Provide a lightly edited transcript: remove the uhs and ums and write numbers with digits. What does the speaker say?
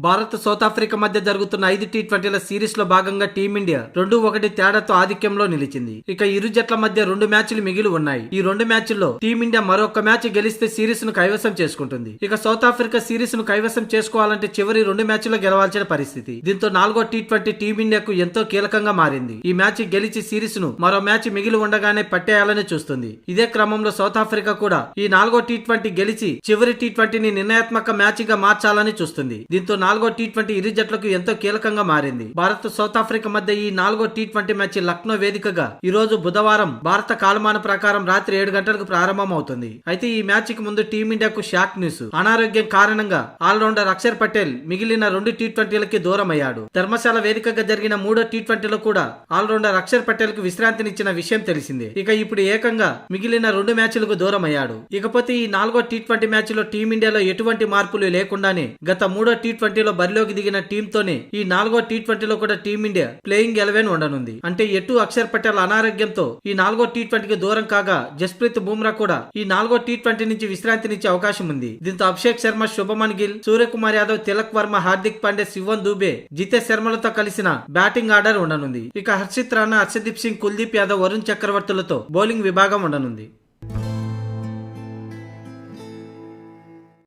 Bharat south Africa మధ్య జరుగుతున్న 5 టీ20ల series లో భాగంగా టీమిండియా 2-1 తేడాతో ఆధిక్యంలో నిలిచింది. ఇక ఇరు జట్ల మధ్య 2 మ్యాచ్లు మిగిలి ఉన్నాయి. ఈ 2 మ్యాచ్ల్లో టీమిండియా మరొక మ్యాచ్ గెలిస్తే సిరీస్ ను కైవసం చేసుకుంటుంది. ఇక సౌత్ ఆఫ్రికా సిరీస్ ను కైవసం చేసుకోవాలంటే చివరి 2 మ్యాచ్ల్లో గెలవాల్సిన పరిస్థితి. దీంతో 4వ టీ20 టీమిండియాకు ఎంతో కీలకంగా మారింది. ఈ మ్యాచ్ గెలిచి సిరీస్ ను మరో మ్యాచ్ మిగిలి ఉండగానే పట్టేయాలని చూస్తుంది. ఇదే క్రమంలో సౌత్ ఆఫ్రికా కూడా ఈ 4వ టీ20 గెలిచి చివరి టీ20ని నిర్ణయాత్మక మ్యాచ్ గా మార్చాలని చూస్తుంది. దీంతో 4వ టీ20 ఇరు జట్లకు ఎంతో కీలకంగా మారింది. భారత్ సౌత్ ఆఫ్రికా మధ్య ఈ 4వ టీ20 మ్యాచ్ లక్నో వేదికగా ఈ రోజు బుధవారం భారత కాలమాన ప్రకారం రాత్రి 7 గంటలకు ప్రారంభం అవుతుంది. అయితే ఈ మ్యాచ్ కి ముందు టీమిండియాకు షాక్ న్యూస్. అనారోగ్యం కారణంగా ఆల్రౌండర్ అక్షర్ పటేల్ మిగిలిన 2 టీ20లకి దూరం అయ్యాడు. ధర్మశాల వేదికగా జరిగిన 3వ టీ20లో కూడా ఆల్రౌండర్ అక్షర్ పటేల్ కు విశ్రాంతినిచ్చిన విషయం తెలిసిందే. ఇక ఇప్పుడు ఏకంగా మిగిలిన 2 మ్యాచ్లకు దూరం అయ్యాడు. ఇకపోతే ఈ 4వ టీ20 మ్యాచ్ లో టీమిండియాలో ఎటువంటి మార్పులు లేకుండానే గత 3వ టీ20లో బరిలోకి దిగిన టీంతోనే ఈ 4వ టీ20లో కూడా టీమిండియా ప్లేయింగ్ 11 ఉండనుంది. అంటే ఎటు అక్షర్ పటేల్ అనారోగ్యంతో ఈ 4వ టీ20కి దూరం కాగా జస్ప్రీత్ బుమ్రా కూడా ఈ 4వ టీ20 నుంచి విశ్రాంతినిచ్చే అవకాశం ఉంది. దీంతో అభిషేక్ శర్మ, శుభమన్ గిల్, సూర్యకుమార్ యాదవ్, తిలక్ వర్మ, హార్దిక్ పాండే, శివన్ దూబే, జితేష్ శర్మలతో కలిసిన బ్యాటింగ్ ఆర్డర్ ఉండనుంది. ఇక హర్షిత్ రాణా, హర్షదీప్ సింగ్, కుల్దీప్ యాదవ్, వరుణ్ చక్రవర్తులతో బౌలింగ్ విభాగం ఉండనుంది.